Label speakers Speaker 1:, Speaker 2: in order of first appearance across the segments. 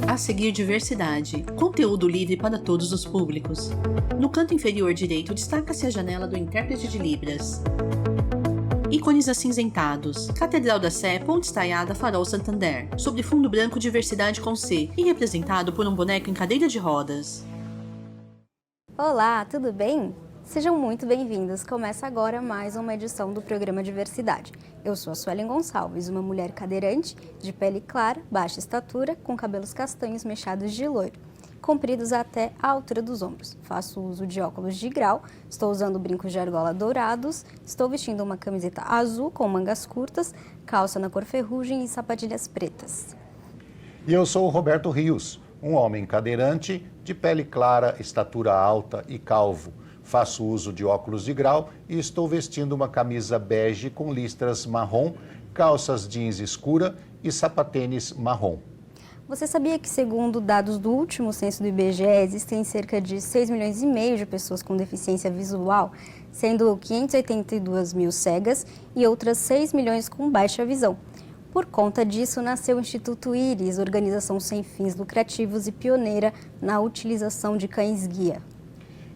Speaker 1: A seguir, diversidade. Conteúdo livre para todos os públicos. No canto inferior direito, destaca-se a janela do intérprete de Libras. Ícones acinzentados. Catedral da Sé, ponte estaiada, farol Santander. Sobre fundo branco, diversidade com C. E representado por um boneco em cadeira de rodas.
Speaker 2: Olá, tudo bem? Sejam muito bem-vindos. Começa agora mais uma edição do programa Diversidade. Eu sou a Suelen Gonçalves, uma mulher cadeirante, de pele clara, baixa estatura, com cabelos castanhos mechados de loiro, compridos até a altura dos ombros. Faço uso de óculos de grau, estou usando brincos de argola dourados, estou vestindo uma camiseta azul com mangas curtas, calça na cor ferrugem e sapatilhas pretas.
Speaker 3: E eu sou o Roberto Rios, um homem cadeirante, de pele clara, estatura alta e calvo. Faço uso de óculos de grau e estou vestindo uma camisa bege com listras marrom, calças jeans escura e sapatênis marrom.
Speaker 2: Você sabia que, segundo dados do último censo do IBGE, existem cerca de 6,5 milhões de pessoas com deficiência visual, sendo 582 mil cegas e outras 6 milhões com baixa visão? Por conta disso, nasceu o Instituto Íris, organização sem fins lucrativos e pioneira na utilização de cães-guia.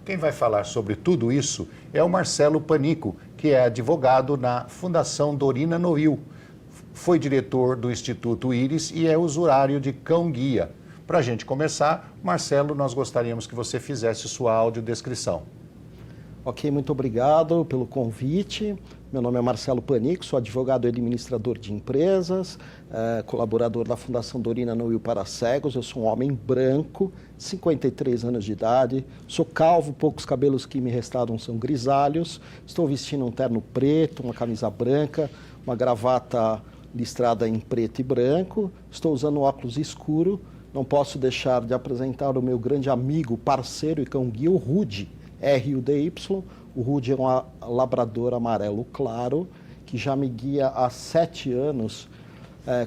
Speaker 3: Quem vai falar sobre tudo isso é o Marcelo Panico, que é advogado na Fundação Dorina Noil. Foi diretor do Instituto Íris e é usuário de cão-guia. Para a gente começar, Marcelo, nós gostaríamos que você fizesse sua audiodescrição.
Speaker 4: Ok, muito obrigado pelo convite. Meu nome é Marcelo Panico, sou advogado e administrador de empresas, colaborador da Fundação Dorina Noil para Cegos. Eu sou um homem branco, 53 anos de idade, sou calvo, poucos cabelos que me restaram são grisalhos. Estou vestindo um terno preto, uma camisa branca, uma gravata listrada em preto e branco. Estou usando óculos escuro. Não posso deixar de apresentar o meu grande amigo, parceiro e cão-guia, o Rudy, R-U-D-Y. O Rudy é um labrador amarelo claro, que já me guia há 7 anos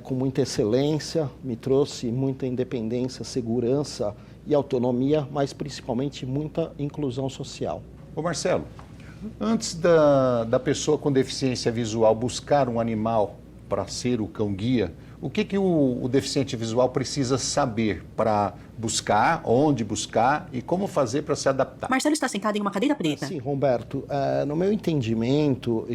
Speaker 4: com muita excelência, me trouxe muita independência, segurança e autonomia, mas principalmente muita inclusão social.
Speaker 3: Ô Marcelo, antes da pessoa com deficiência visual buscar um animal para ser o cão-guia, o que o deficiente visual precisa saber para buscar, onde buscar e como fazer para se adaptar?
Speaker 1: Marcelo está sentado em uma cadeira preta.
Speaker 4: Sim, Roberto, no meu entendimento,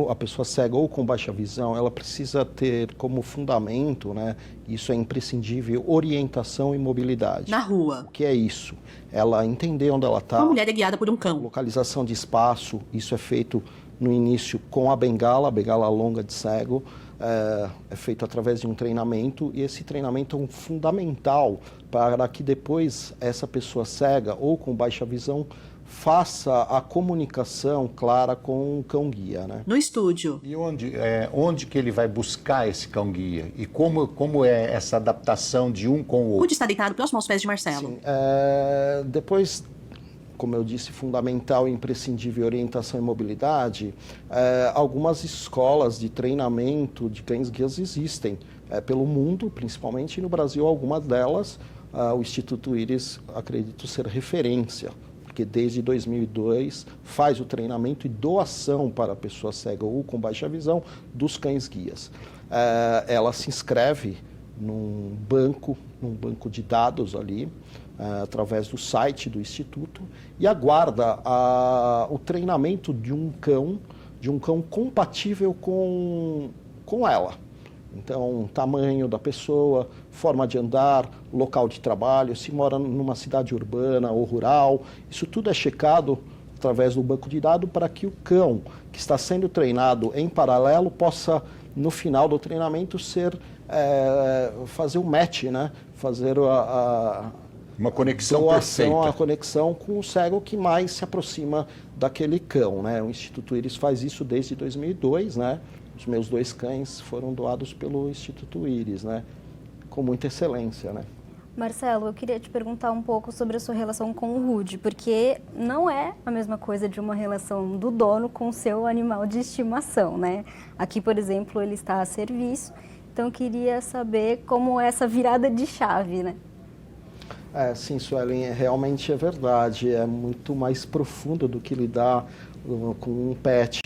Speaker 4: a pessoa cega ou com baixa visão, ela precisa ter como fundamento, né, isso é imprescindível, orientação e mobilidade.
Speaker 1: Na rua.
Speaker 4: O que é isso? Ela entender onde ela está.
Speaker 1: Uma mulher é guiada por um cão.
Speaker 4: Localização de espaço, isso é feito no início com a bengala longa de cego, é feito através de um treinamento, e esse treinamento é um fundamental para que depois essa pessoa cega ou com baixa visão faça a comunicação clara com o cão-guia, né?
Speaker 1: No estúdio.
Speaker 3: E onde que ele vai buscar esse cão-guia? E como é essa adaptação de um com o outro?
Speaker 1: Rudy está deitado próximo aos pés de Marcelo.
Speaker 4: Sim, depois, como eu disse, fundamental e imprescindível orientação e mobilidade, algumas escolas de treinamento de cães-guias existem pelo mundo, principalmente no Brasil, algumas delas, o Instituto Íris, acredito ser referência, porque desde 2002 faz o treinamento e doação para a pessoa cega ou com baixa visão dos cães-guias. Ela se inscreve num banco de dados ali, através do site do Instituto, e aguarda o treinamento de um cão compatível com ela. Então, tamanho da pessoa, forma de andar, local de trabalho, se mora numa cidade urbana ou rural, isso tudo é checado através do banco de dados para que o cão que está sendo treinado em paralelo possa, no final do treinamento, fazer o match, né? Fazer
Speaker 3: uma conexão
Speaker 4: doação,
Speaker 3: perfeita.
Speaker 4: A conexão com o cego que mais se aproxima daquele cão, né? O Instituto Íris faz isso desde 2002, né? Os meus 2 cães foram doados pelo Instituto Íris, né? Com muita excelência, né?
Speaker 2: Marcelo, eu queria te perguntar um pouco sobre a sua relação com o Rudy, porque não é a mesma coisa de uma relação do dono com o seu animal de estimação, né? Aqui, por exemplo, ele está a serviço, então eu queria saber como é essa virada de chave, né?
Speaker 4: Sim, Suelen, realmente é verdade. É muito mais profundo do que lidar com um pet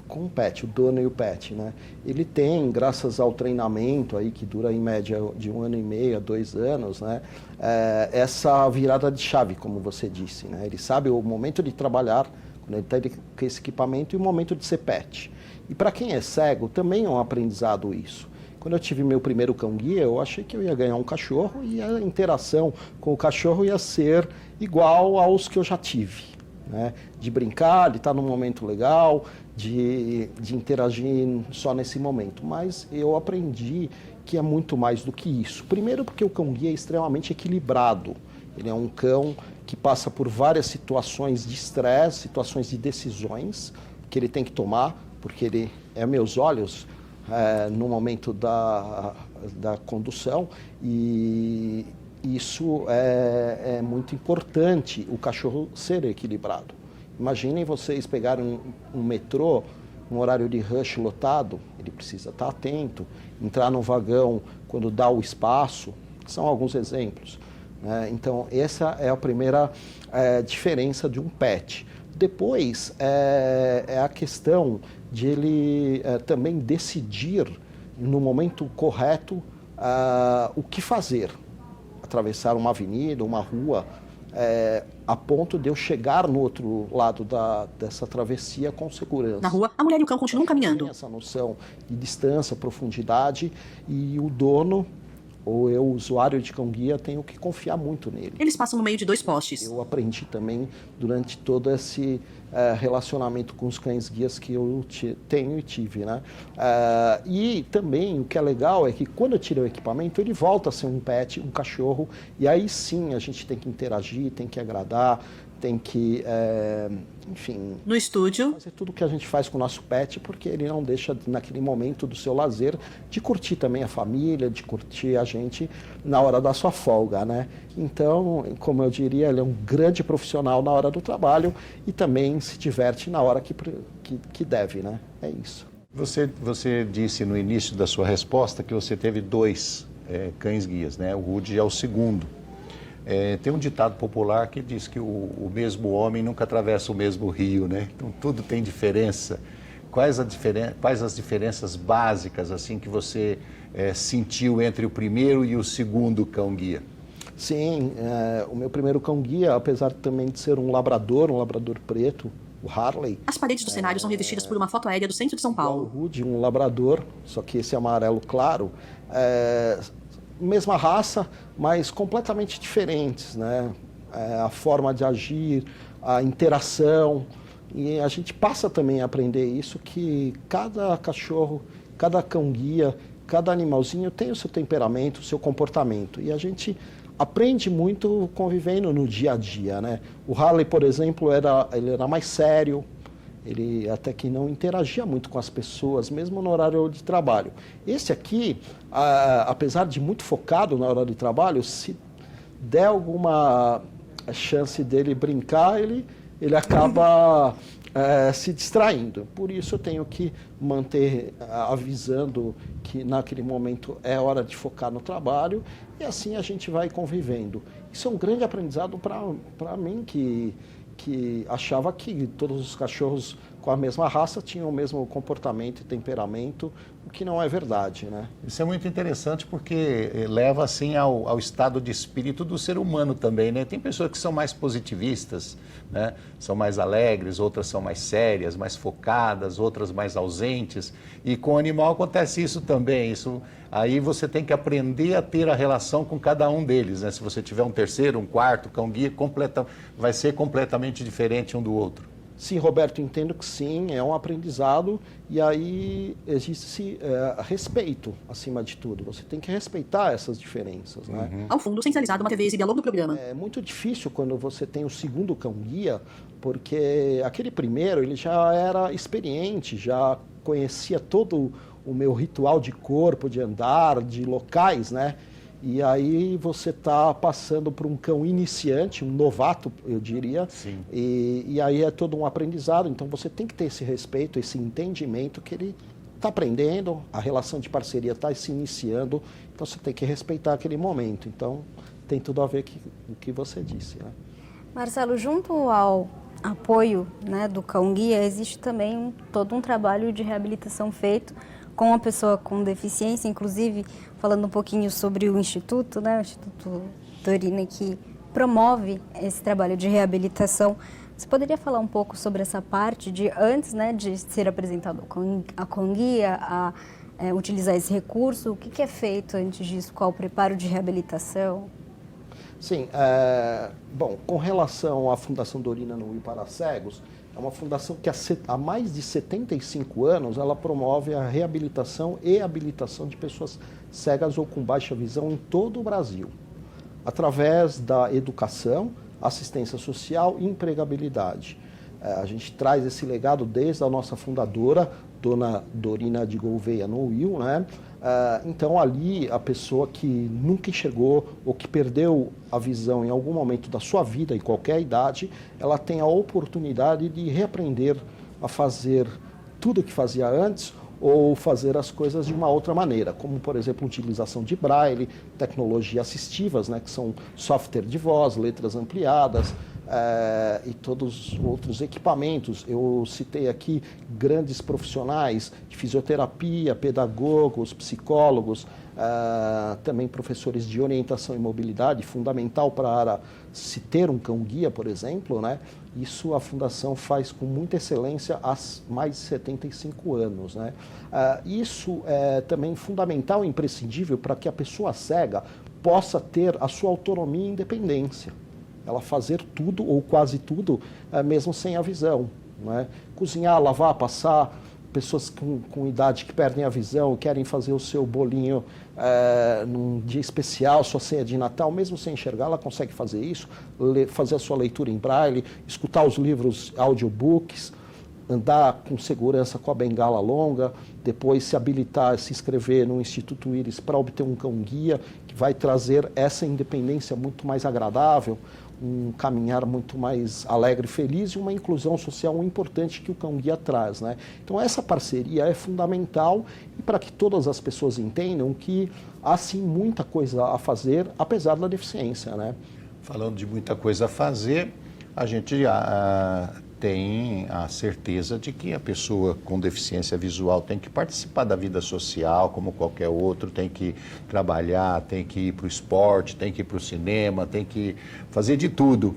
Speaker 4: com o pet, o dono e o pet, né? Ele tem, graças ao treinamento aí, que dura em média de 1 ano e meio a 2 anos, né? Essa virada de chave, como você disse, né? Ele sabe o momento de trabalhar, quando ele está com esse equipamento, e o momento de ser pet. E para quem é cego, também é um aprendizado isso. Quando eu tive meu primeiro cão-guia, eu achei que eu ia ganhar um cachorro e a interação com o cachorro ia ser igual aos que eu já tive, né? De brincar, de estar num momento legal, de interagir só nesse momento. Mas eu aprendi que é muito mais do que isso. Primeiro porque o cão-guia é extremamente equilibrado. Ele é um cão que passa por várias situações de estresse, situações de decisões que ele tem que tomar, porque ele é meus olhos no momento da condução, e isso é muito importante, o cachorro ser equilibrado. Imaginem vocês pegarem um metrô, um horário de rush lotado, ele precisa estar atento, entrar no vagão quando dá o espaço, são alguns exemplos, né? Então, essa é a primeira diferença de um pet. Depois, é a questão de ele também decidir, no momento correto, o que fazer. Atravessar uma avenida, uma rua, a ponto de eu chegar no outro lado dessa travessia com segurança.
Speaker 1: Na rua, a mulher e o cão continuam caminhando.
Speaker 4: Tem essa noção de distância, profundidade, e o dono, ou eu, usuário de cão-guia, tenho que confiar muito nele.
Speaker 1: Eles passam no meio de 2 postes.
Speaker 4: Eu aprendi também durante todo esse relacionamento com os cães-guias que eu tenho e tive, né? E também o que é legal é que quando eu tiro o equipamento, ele volta a ser um pet, um cachorro, e aí sim a gente tem que interagir, tem que agradar, tem que, enfim...
Speaker 1: No estúdio...
Speaker 4: fazer tudo o que a gente faz com o nosso pet, porque ele não deixa, naquele momento do seu lazer, de curtir também a família, de curtir a gente na hora da sua folga, né? Então, como eu diria, ele é um grande profissional na hora do trabalho e também se diverte na hora que deve, né? É isso.
Speaker 3: Você disse no início da sua resposta que você teve 2 cães-guias, né? O Rudy é o segundo. Tem um ditado popular que diz que o mesmo homem nunca atravessa o mesmo rio, né? Então tudo tem diferença. Quais as diferenças básicas assim que você sentiu entre o primeiro e o segundo cão-guia?
Speaker 4: Sim, o meu primeiro cão-guia, apesar também de ser um labrador preto, o Harley.
Speaker 1: As paredes do cenário são revestidas por uma foto aérea do centro de São Paulo.
Speaker 4: O Rudy, um labrador, só que esse amarelo claro, mesma raça, mas completamente diferentes, né? A forma de agir, a interação, e a gente passa também a aprender isso, que cada cachorro, cada cão-guia, cada animalzinho tem o seu temperamento, o seu comportamento, e a gente aprende muito convivendo no dia a dia, né? O Harley, por exemplo, ele era mais sério, ele até que não interagia muito com as pessoas, mesmo no horário de trabalho. Esse aqui, apesar de muito focado na hora de trabalho, se der alguma chance dele brincar, ele acaba se distraindo. Por isso eu tenho que manter avisando que naquele momento é hora de focar no trabalho, e assim a gente vai convivendo. Isso é um grande aprendizado para mim, que achava que todos os cachorros com a mesma raça tinham o mesmo comportamento e temperamento, o que não é verdade, né?
Speaker 3: Isso é muito interessante porque leva assim ao estado de espírito do ser humano também, né? Tem pessoas que são mais positivistas, né? São mais alegres, outras são mais sérias, mais focadas, outras mais ausentes, e com o animal acontece isso também. Aí você tem que aprender a ter a relação com cada um deles, né? Se você tiver um terceiro, um quarto, cão-guia, vai ser completamente diferente um do outro.
Speaker 4: Sim, Roberto, entendo que sim, é um aprendizado, e aí existe respeito acima de tudo. Você tem que respeitar essas diferenças, né?
Speaker 1: Uhum. Ao fundo, centralizado, uma TV exibe ao longo do programa.
Speaker 4: É muito difícil quando você tem o segundo cão-guia, porque aquele primeiro, ele já era experiente, já conhecia todo o meu ritual de corpo, de andar, de locais, né? E aí você está passando por um cão iniciante, um novato, eu diria.
Speaker 3: Sim.
Speaker 4: E aí é todo um aprendizado. Então você tem que ter esse respeito, esse entendimento que ele está aprendendo, a relação de parceria está se iniciando, então você tem que respeitar aquele momento. Então tem tudo a ver com o que você disse, né?
Speaker 2: Marcelo, junto ao apoio, né, do cão-guia, existe também todo um trabalho de reabilitação feito com a pessoa com deficiência, inclusive falando um pouquinho sobre o Instituto, né, o Instituto Dorina, que promove esse trabalho de reabilitação. Você poderia falar um pouco sobre essa parte de antes, né, de ser apresentado a cão-guia, utilizar esse recurso, o que é feito antes disso, qual o preparo de reabilitação?
Speaker 4: Sim, bom, com relação à Fundação Dorina no Will para Cegos, é uma fundação que há mais de 75 anos ela promove a reabilitação e habilitação de pessoas cegas ou com baixa visão em todo o Brasil, através da educação, assistência social e empregabilidade. A gente traz esse legado desde a nossa fundadora, Dona Dorina de Gouveia no Will, né? Então ali a pessoa que nunca enxergou ou que perdeu a visão em algum momento da sua vida, em qualquer idade, ela tem a oportunidade de reaprender a fazer tudo o que fazia antes ou fazer as coisas de uma outra maneira, como por exemplo utilização de braille, tecnologias assistivas, né, que são software de voz, letras ampliadas, e todos os outros equipamentos. Eu citei aqui grandes profissionais de fisioterapia, pedagogos, psicólogos, também professores de orientação e mobilidade, fundamental para se ter um cão-guia, por exemplo, né? Isso a Fundação faz com muita excelência há mais de 75 anos, né? Isso é também fundamental e imprescindível para que a pessoa cega possa ter a sua autonomia e independência. Ela fazer tudo ou quase tudo, mesmo sem a visão, né? Cozinhar, lavar, passar. Pessoas com idade que perdem a visão, querem fazer o seu bolinho num dia especial, sua ceia de Natal, mesmo sem enxergar, ela consegue fazer isso, fazer a sua leitura em braille, escutar os livros audiobooks, andar com segurança com a bengala longa, depois se habilitar, se inscrever no Instituto Íris para obter um cão-guia, que vai trazer essa independência muito mais agradável, um caminhar muito mais alegre e feliz e uma inclusão social importante que o cão-guia traz, né? Então essa parceria é fundamental e para que todas as pessoas entendam que há sim muita coisa a fazer, apesar da deficiência, né?
Speaker 3: Falando de muita coisa a fazer, a gente tem a certeza de que a pessoa com deficiência visual tem que participar da vida social como qualquer outro, tem que trabalhar, tem que ir para o esporte, tem que ir para o cinema, tem que fazer de tudo.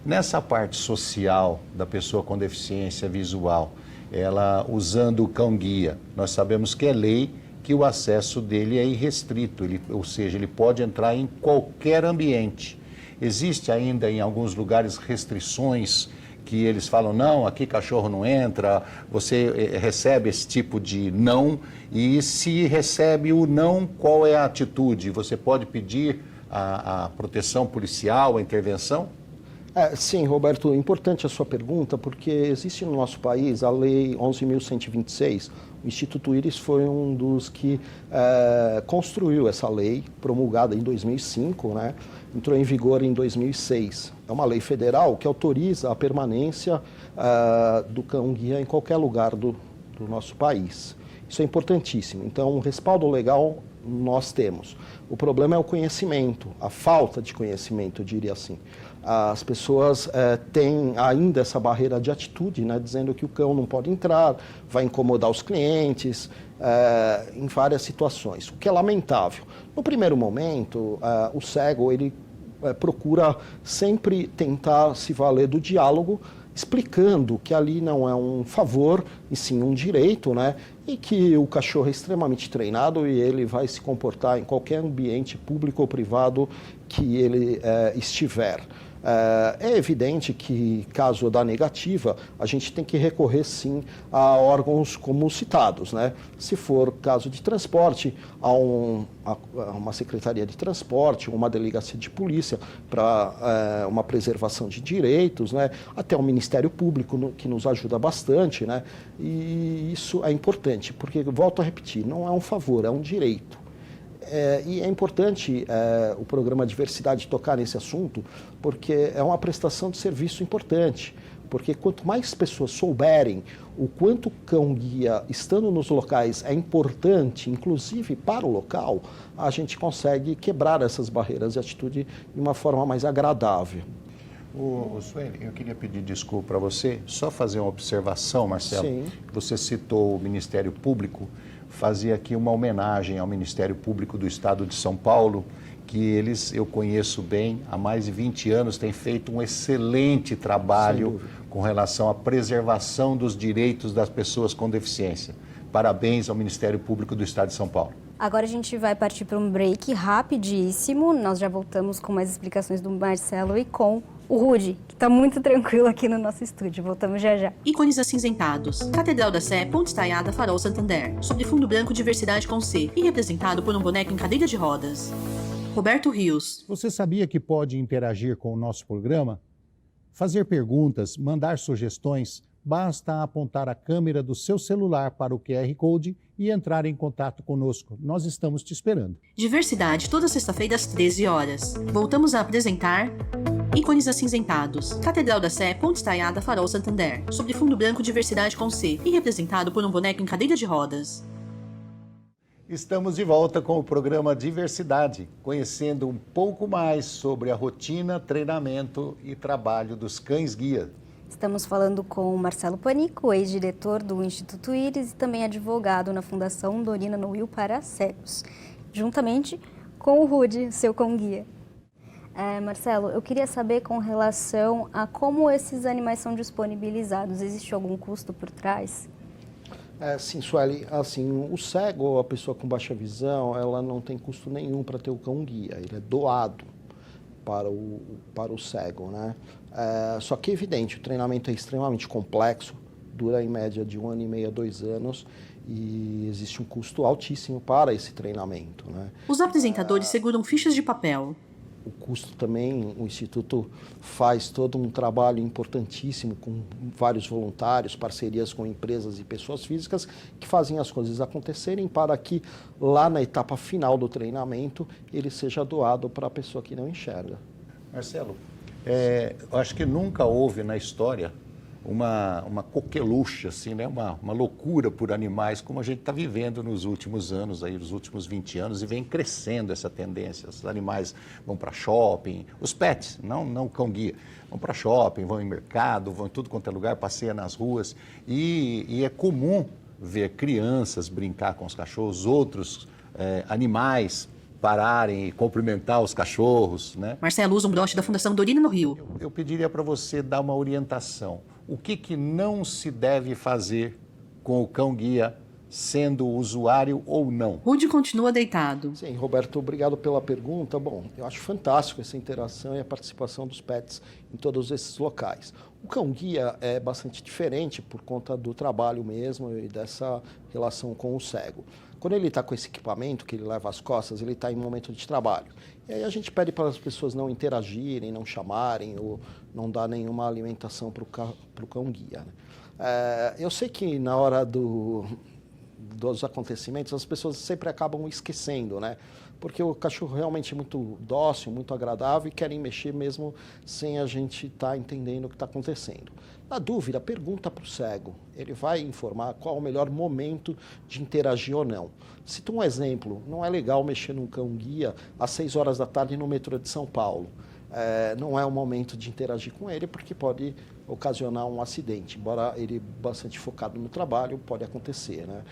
Speaker 3: Nessa parte social da pessoa com deficiência visual, ela usando o cão-guia, nós sabemos que é lei que o acesso dele é irrestrito, ou seja, ele pode entrar em qualquer ambiente. Existe ainda em alguns lugares restrições que eles falam, não, aqui cachorro não entra, você recebe esse tipo de não, e se recebe o não, qual é a atitude? Você pode pedir a proteção policial, a intervenção?
Speaker 4: Sim, Roberto, importante a sua pergunta, porque existe no nosso país a Lei 11.126, o Instituto Íris foi um dos que construiu essa lei, promulgada em 2005, né? Entrou em vigor em 2006. É uma lei federal que autoriza a permanência do cão-guia em qualquer lugar do nosso país. Isso é importantíssimo. Então, um respaldo legal nós temos. O problema é o conhecimento, a falta de conhecimento, eu diria assim. As pessoas têm ainda essa barreira de atitude, né, dizendo que o cão não pode entrar, vai incomodar os clientes, em várias situações, o que é lamentável. No primeiro momento, o cego ele procura sempre tentar se valer do diálogo, explicando que ali não é um favor, e sim um direito, né? E que o cachorro é extremamente treinado e ele vai se comportar em qualquer ambiente público ou privado que ele estiver. É evidente que, caso da negativa, a gente tem que recorrer, sim, a órgãos como citados, né? Se for caso de transporte, a uma secretaria de transporte, uma delegacia de polícia para uma preservação de direitos, né? Até o Ministério Público, que nos ajuda bastante, né? E isso é importante, porque, volto a repetir, não é um favor, é um direito. E é importante o programa Diversidade tocar nesse assunto, porque é uma prestação de serviço importante. Porque quanto mais pessoas souberem o quanto o cão-guia, estando nos locais, é importante, inclusive para o local, a gente consegue quebrar essas barreiras de atitude de uma forma mais agradável.
Speaker 3: O Sueli, eu queria pedir desculpa para você, só fazer uma observação, Marcelo.
Speaker 4: Sim.
Speaker 3: Você citou o Ministério Público, fazia aqui uma homenagem ao Ministério Público do Estado de São Paulo, que eles, eu conheço bem, há mais de 20 anos, têm feito um excelente trabalho com relação à preservação dos direitos das pessoas com deficiência. Parabéns ao Ministério Público do Estado de São Paulo.
Speaker 2: Agora a gente vai partir para um break rapidíssimo. Nós já voltamos com mais explicações do Marcelo e com o Rudy, que está muito tranquilo aqui no nosso estúdio. Voltamos já já.
Speaker 1: Ícones acinzentados. Catedral da Sé, Ponte Estaiada, Farol Santander. Sobre fundo branco, diversidade com C. E representado por um boneco em cadeira de rodas. Roberto Rios.
Speaker 3: Você sabia que pode interagir com o nosso programa? Fazer perguntas, mandar sugestões, basta apontar a câmera do seu celular para o QR Code e entrar em contato conosco. Nós estamos te esperando.
Speaker 1: Diversidade, toda sexta-feira às 13 horas. Voltamos a apresentar Ícones acinzentados. Catedral da Sé, Ponte Estaiada, Farol Santander. Sobre fundo branco, diversidade com C. E representado por um boneco em cadeira de rodas.
Speaker 3: Estamos de volta com o programa Diversidade, conhecendo um pouco mais sobre a rotina, treinamento e trabalho dos cães-guia.
Speaker 2: Estamos falando com o Marcelo Panico, ex-diretor do Instituto Íris e também advogado na Fundação Dorina Noil para Cegos, juntamente com o Rudy, seu cão-guia. Marcelo, eu queria saber com relação a como esses animais são disponibilizados. Existe algum custo por trás?
Speaker 4: Sim, Sueli, assim, o cego ou a pessoa com baixa visão, ela não tem custo nenhum para ter o cão-guia, ele é doado para o cego, né? Só que é evidente, o treinamento é extremamente complexo, dura em média de 1 ano e meio a 2 anos e existe um custo altíssimo para esse treinamento, né?
Speaker 1: Os apresentadores seguram fichas de papel.
Speaker 4: O custo também, o Instituto faz todo um trabalho importantíssimo com vários voluntários, parcerias com empresas e pessoas físicas que fazem as coisas acontecerem para que lá na etapa final do treinamento ele seja doado para a pessoa que não enxerga.
Speaker 3: Marcelo, eu acho que nunca houve na história uma coqueluche, assim, né? uma loucura por animais como a gente está vivendo nos últimos anos, aí, nos últimos 20 anos, e vem crescendo essa tendência. Os animais vão para shopping, os pets, não o cão-guia, vão para shopping, vão em mercado, vão em tudo quanto é lugar, passeiam nas ruas, e é comum ver crianças brincar com os cachorros, outros animais pararem e cumprimentar os cachorros, né?
Speaker 1: Marcelo usa um broche da Fundação Dorina no Rio.
Speaker 3: Eu pediria para você dar uma orientação. O que não se deve fazer com o cão-guia, sendo usuário ou não?
Speaker 1: Rudy continua deitado.
Speaker 4: Sim, Roberto, obrigado pela pergunta. Bom, eu acho fantástico essa interação e a participação dos pets em todos esses locais. O cão-guia é bastante diferente por conta do trabalho mesmo e dessa relação com o cego. Quando ele está com esse equipamento que ele leva às costas, ele está em momento de trabalho. E aí a gente pede para as pessoas não interagirem, não chamarem ou não dar nenhuma alimentação para o cão-guia, né? Eu sei que na hora dos acontecimentos as pessoas sempre acabam esquecendo, né? Porque o cachorro realmente é muito dócil, muito agradável e querem mexer mesmo sem a gente estar entendendo o que está acontecendo. Na dúvida, pergunta para o cego. Ele vai informar qual é o melhor momento de interagir ou não. Cito um exemplo. Não é legal mexer num cão-guia às 6 horas da tarde no metrô de São Paulo. Não é o momento de interagir com ele porque pode ocasionar um acidente. Embora ele bastante focado no trabalho, pode acontecer, né?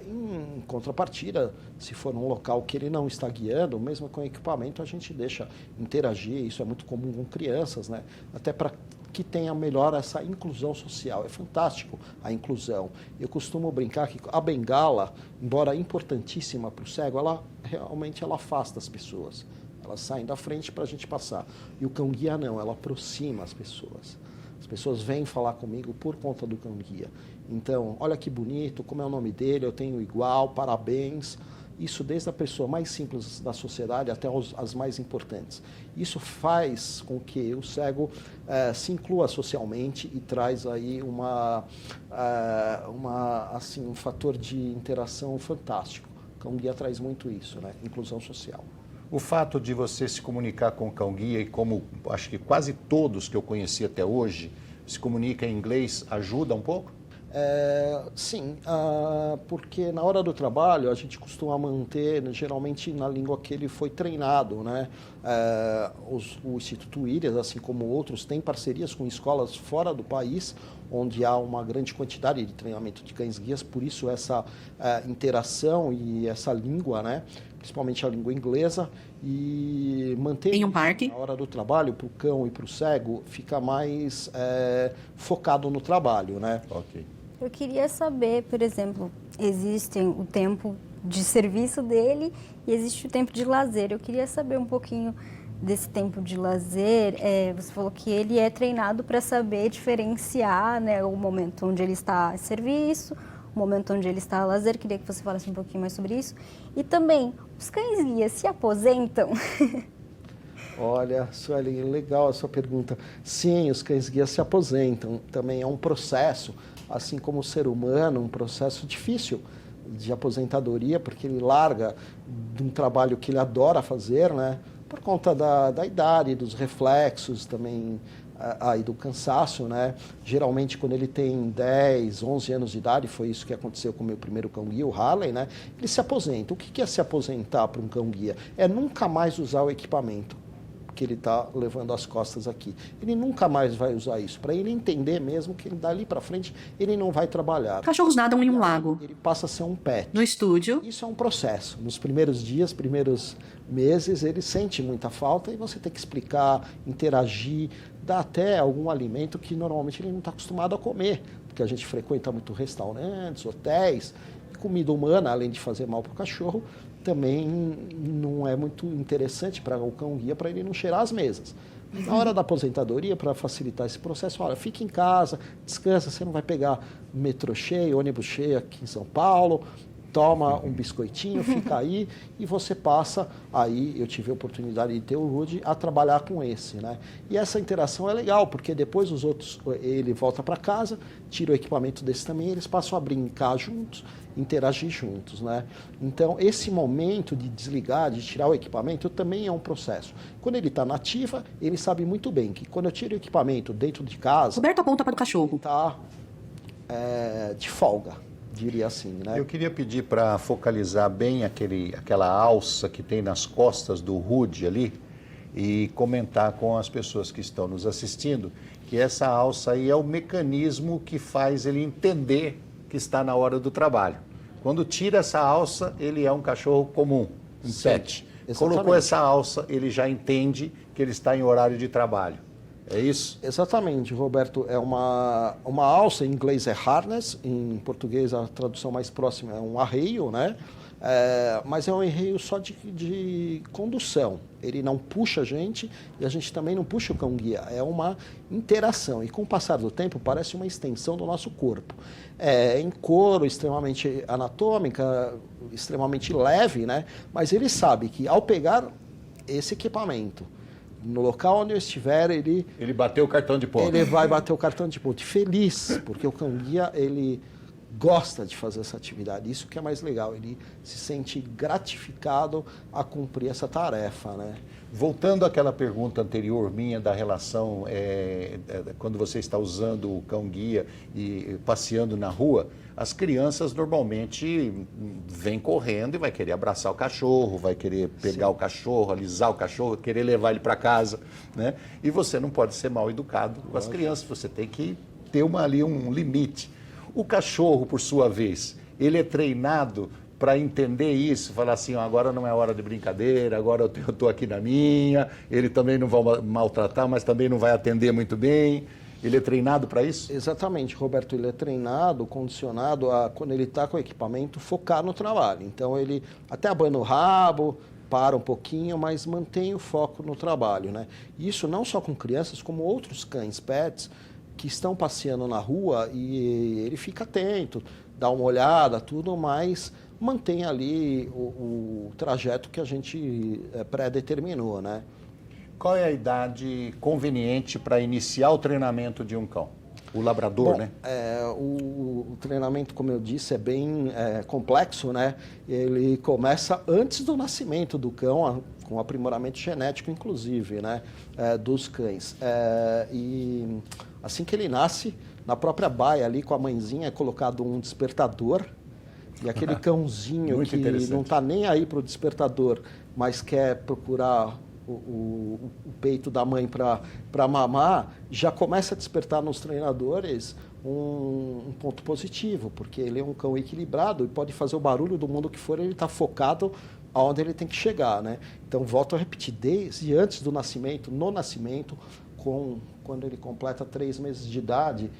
Speaker 4: Em contrapartida, se for num local que ele não está guiando, mesmo com equipamento, a gente deixa interagir. Isso é muito comum com crianças, né? Até para que tenha melhor essa inclusão social. É fantástico a inclusão. Eu costumo brincar que a bengala, embora importantíssima para o cego, ela realmente afasta as pessoas. Elas saem da frente para a gente passar. E o cão-guia não, ela aproxima as pessoas. As pessoas vêm falar comigo por conta do cão-guia. Então, olha que bonito, como é o nome dele, eu tenho igual, parabéns. Isso desde a pessoa mais simples da sociedade até as mais importantes. Isso faz com que o cego se inclua socialmente e traz aí um fator de interação fantástico. O cão-guia traz muito isso, né? Inclusão social.
Speaker 3: O fato de você se comunicar com o cão-guia, e como acho que quase todos que eu conheci até hoje se comunicam em inglês, ajuda um pouco?
Speaker 4: Sim, porque na hora do trabalho a gente costuma manter, geralmente na língua que ele foi treinado, né? O Instituto Íris, assim como outros, tem parcerias com escolas fora do país, onde há uma grande quantidade de treinamento de cães-guias, por isso essa interação e essa língua, né? Principalmente a língua inglesa, e manter
Speaker 1: Em um parque.
Speaker 4: na hora do trabalho, para o cão e para o cego, fica mais focado no trabalho, né?
Speaker 3: Ok.
Speaker 2: Eu queria saber, por exemplo, existe o tempo de serviço dele e existe o tempo de lazer. Eu queria saber um pouquinho desse tempo de lazer. Você falou que ele é treinado para saber diferenciar, né, o momento onde ele está em serviço, o momento onde ele está a lazer. Queria que você falasse um pouquinho mais sobre isso. E também, os cães-guias se aposentam?
Speaker 4: Olha, Sueli, legal a sua pergunta. Sim, os cães-guias se aposentam. Também é um processo, assim como o ser humano, um processo difícil de aposentadoria, porque ele larga de um trabalho que ele adora fazer, né? Por conta da idade, dos reflexos também, aí do cansaço, né? Geralmente, quando ele tem 10, 11 anos de idade, foi isso que aconteceu com o meu primeiro cão-guia, o Harley, né? Ele se aposenta. O que é se aposentar para um cão-guia? É nunca mais usar o equipamento que ele está levando as costas aqui. Ele nunca mais vai usar isso, para ele entender mesmo que dali para frente ele não vai trabalhar.
Speaker 1: Cachorros nadam em um lago.
Speaker 4: Ele passa a ser um pet.
Speaker 1: No estúdio,
Speaker 4: Isso é um processo. Nos primeiros dias, primeiros meses, ele sente muita falta e você tem que explicar, interagir, dar até algum alimento que normalmente ele não está acostumado a comer, porque a gente frequenta muito restaurantes, hotéis, e comida humana, além de fazer mal para o cachorro, também não é muito interessante para o cão-guia, para ele não cheirar as mesas. Na hora da aposentadoria, para facilitar esse processo, olha, fica em casa, descansa, você não vai pegar metrô cheio, ônibus cheio aqui em São Paulo, toma um biscoitinho, fica aí e você passa, aí eu tive a oportunidade de ter o Rudy a trabalhar com esse, né? E essa interação é legal, porque depois os outros, ele volta para casa, tira o equipamento desse também, eles passam a brincar juntos, interagir juntos, né? Então, esse momento de desligar, de tirar o equipamento, também é um processo. Quando ele está na ativa, ele sabe muito bem que quando eu tiro o equipamento dentro de casa,
Speaker 1: Roberto aponta para o cachorro.
Speaker 4: está de folga, diria assim, né?
Speaker 3: Eu queria pedir para focalizar bem aquela alça que tem nas costas do Rudy ali e comentar com as pessoas que estão nos assistindo que essa alça aí é o mecanismo que faz ele entender que está na hora do trabalho. Quando tira essa alça, ele é um cachorro comum, um pet.
Speaker 4: Exatamente.
Speaker 3: Colocou essa alça, ele já entende que ele está em horário de trabalho. É isso?
Speaker 4: Exatamente, Roberto. É uma alça, em inglês é harness, em português a tradução mais próxima é um arreio, né? Mas é um arreio só de condução. Ele não puxa a gente e a gente também não puxa o cão-guia. É uma interação e com o passar do tempo parece uma extensão do nosso corpo. É em couro, extremamente anatômica, extremamente leve, né? Mas ele sabe que ao pegar esse equipamento, no local onde eu estiver, ele
Speaker 3: bateu o cartão de ponto.
Speaker 4: Ele vai bater o cartão de ponto. Feliz, porque o cão-guia, ele gosta de fazer essa atividade. Isso que é mais legal. Ele se sente gratificado a cumprir essa tarefa, né?
Speaker 3: Voltando àquela pergunta anterior minha da relação, quando você está usando o cão-guia e passeando na rua, as crianças normalmente vêm correndo e vai querer abraçar o cachorro, vai querer pegar o cachorro, alisar o cachorro, querer levar ele para casa, né? E você não pode ser mal educado com as crianças, você tem que ter ali um limite. O cachorro, por sua vez, ele é treinado para entender isso, falar assim, ó, agora não é hora de brincadeira, agora eu estou aqui na minha, ele também não vai maltratar, mas também não vai atender muito bem. Ele é treinado para isso?
Speaker 4: Exatamente, Roberto. Ele é treinado, condicionado a, quando ele está com o equipamento, focar no trabalho. Então, ele até abana o rabo, para um pouquinho, mas mantém o foco no trabalho, né? Isso não só com crianças, como outros cães, pets, que estão passeando na rua e ele fica atento, dá uma olhada, tudo, mas mantém ali o trajeto que a gente pré-determinou, né?
Speaker 3: Qual é a idade conveniente para iniciar o treinamento de um cão? O labrador,
Speaker 4: Bom,
Speaker 3: né?
Speaker 4: O treinamento, como eu disse, é bem complexo, né? Ele começa antes do nascimento do cão, com aprimoramento genético, inclusive, né? Dos cães. E assim que ele nasce, Na própria baia ali com a mãezinha é colocado um despertador e aquele cãozinho que não está nem aí para o despertador, mas quer procurar o peito da mãe para mamar, já começa a despertar nos treinadores um ponto positivo, porque ele é um cão equilibrado e pode fazer o barulho do mundo que for, ele está focado aonde ele tem que chegar, né? Então, volto a repetir, desde antes do nascimento, no nascimento, quando ele completa 3 meses de idade,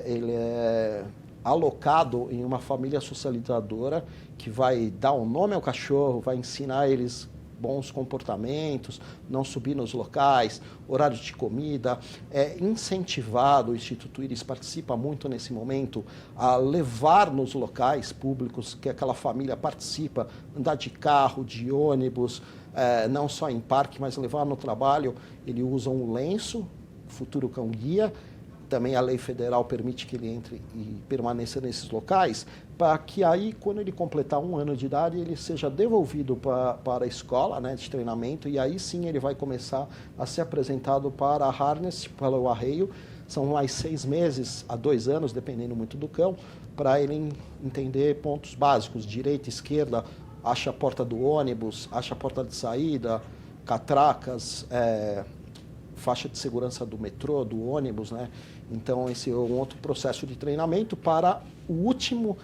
Speaker 4: ele é alocado em uma família socializadora que vai dar um nome ao cachorro, vai ensinar eles bons comportamentos, não subir nos locais, horário de comida. É incentivado, o Instituto Íris participa muito nesse momento, a levar nos locais públicos que aquela família participa, andar de carro, de ônibus, não só em parque, mas levar no trabalho. Ele usa um lenço, futuro cão-guia. Também a lei federal permite que ele entre e permaneça nesses locais, para que aí, quando ele completar 1 ano de idade, ele seja devolvido para a escola, né, de treinamento, e aí sim ele vai começar a ser apresentado para a harness, para o arreio. São mais 6 meses a 2 anos, dependendo muito do cão, para ele entender pontos básicos, direita, esquerda, acha a porta do ônibus, acha a porta de saída, catracas, faixa de segurança do metrô, do ônibus, né? Então, esse é um outro processo de treinamento para o último,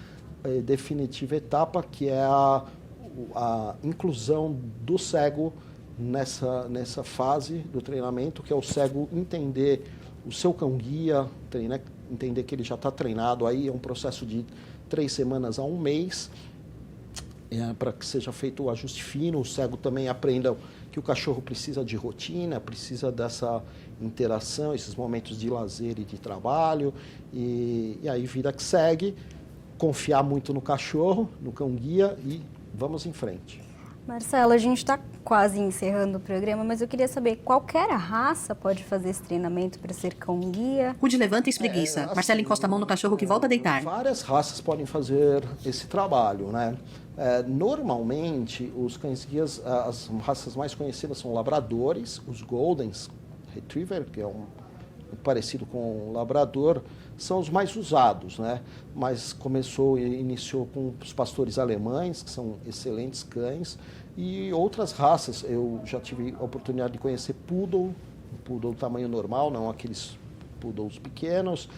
Speaker 4: definitiva etapa, que é a inclusão do cego nessa fase do treinamento, que é o cego entender o seu cão-guia, entender que ele já está treinado. Aí é um processo de 3 semanas a 1 mês, para que seja feito o ajuste fino, o cego também aprenda que o cachorro precisa de rotina, precisa dessa interação, esses momentos de lazer e de trabalho, e aí vida que segue, confiar muito no cachorro, no cão-guia e vamos em frente.
Speaker 2: Marcelo, a gente está quase encerrando o programa, mas eu queria saber, qualquer raça pode fazer esse treinamento para ser cão-guia?
Speaker 1: Rude levanta e espreguiça.
Speaker 4: Assim,
Speaker 1: Marcelo encosta a mão no cachorro que volta a deitar.
Speaker 4: Várias raças podem fazer esse trabalho, né? Normalmente, os cães-guias, as raças mais conhecidas são labradores, os Goldens Retriever, que é parecido com o labrador, são os mais usados, né? Mas iniciou com os pastores alemães, que são excelentes cães, e outras raças. Eu já tive a oportunidade de conhecer poodle tamanho normal, não aqueles poodles pequenos.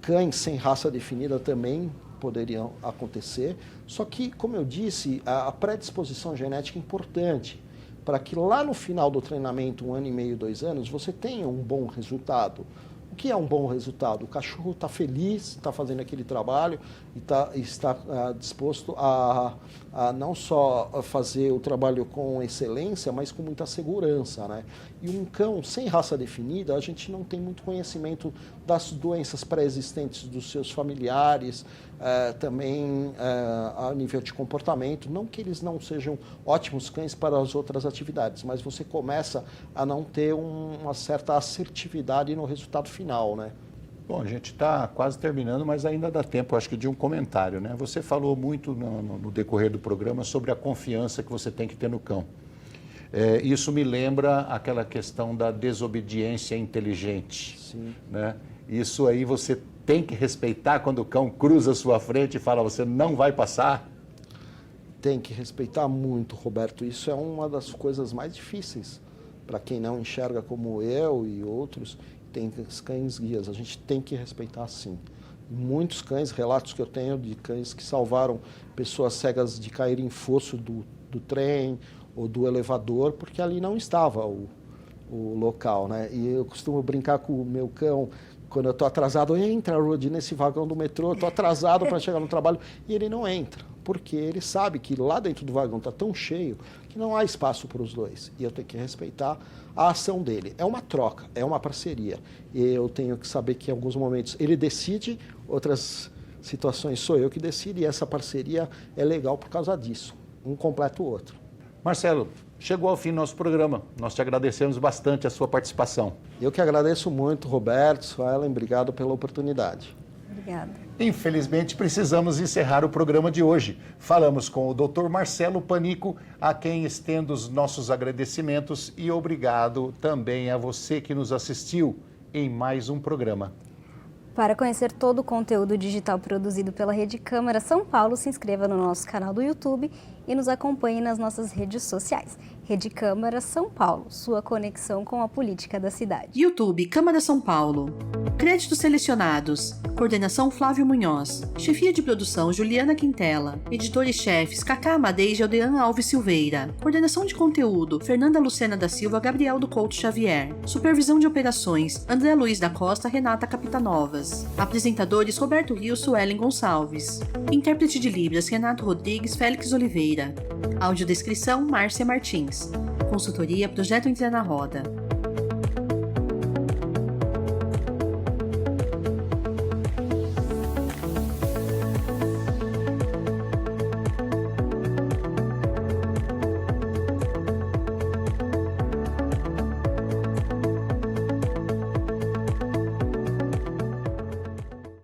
Speaker 4: Cães sem raça definida também poderiam acontecer, só que, como eu disse, a predisposição genética é importante para que lá no final do treinamento, 1 ano e meio, 2 anos, você tenha um bom resultado. O que é um bom resultado? O cachorro está feliz, está fazendo aquele trabalho e está disposto a não só fazer o trabalho com excelência, mas com muita segurança, né? E um cão sem raça definida, a gente não tem muito conhecimento das doenças pré-existentes dos seus familiares, também a nível de comportamento. Não que eles não sejam ótimos cães para as outras atividades, mas você começa a não ter uma certa assertividade no resultado final, né?
Speaker 3: Bom, a gente está quase terminando, mas ainda dá tempo, acho que, de um comentário, né? Você falou muito no decorrer do programa sobre a confiança que você tem que ter no cão. Isso me lembra aquela questão da desobediência inteligente.
Speaker 4: Sim.
Speaker 3: Né? Isso aí você tem que respeitar quando o cão cruza a sua frente e fala, você não vai passar?
Speaker 4: Tem que respeitar muito, Roberto. Isso é uma das coisas mais difíceis para quem não enxerga como eu e outros. Tem cães guias, a gente tem que respeitar sim. Muitos cães, relatos que eu tenho de cães que salvaram pessoas cegas de cair em fosso do trem ou do elevador, porque ali não estava o local, né? E eu costumo brincar com o meu cão, quando eu estou atrasado, entra, Rudy, nesse vagão do metrô, eu estou atrasado para chegar no trabalho, e ele não entra, porque ele sabe que lá dentro do vagão está tão cheio que não há espaço para os dois, e eu tenho que respeitar a ação dele. É uma troca, é uma parceria, e eu tenho que saber que em alguns momentos ele decide, outras situações sou eu que decido, e essa parceria é legal por causa disso, um completa o outro.
Speaker 3: Marcelo, chegou ao fim do nosso programa. Nós te agradecemos bastante a sua participação.
Speaker 4: Eu que agradeço muito, Roberto, Suelen, obrigado pela oportunidade.
Speaker 2: Obrigada.
Speaker 3: Infelizmente, precisamos encerrar o programa de hoje. Falamos com o Dr. Marcelo Panico, a quem estendo os nossos agradecimentos, e obrigado também a você que nos assistiu. em mais um programa.
Speaker 2: Para conhecer todo o conteúdo digital produzido pela Rede Câmara São Paulo, se inscreva no nosso canal do YouTube e nos acompanhe nas nossas redes sociais. Rede Câmara São Paulo, sua conexão com a política da cidade.
Speaker 1: YouTube Câmara São Paulo. Créditos selecionados. Coordenação Flávio Munhoz. Chefia de produção Juliana Quintela. Editores-chefes Cacá Amadei e Geldean Alves Silveira. Coordenação de conteúdo Fernanda Lucena da Silva, Gabriel do Couto Xavier. Supervisão de operações André Luiz da Costa, Renata Capitanovas. Apresentadores Roberto Rio, Suelen Gonçalves. Intérprete de Libras Renato Rodrigues, Félix Oliveira. Audiodescrição Márcia Martins. Consultoria Projeto Entra na Roda.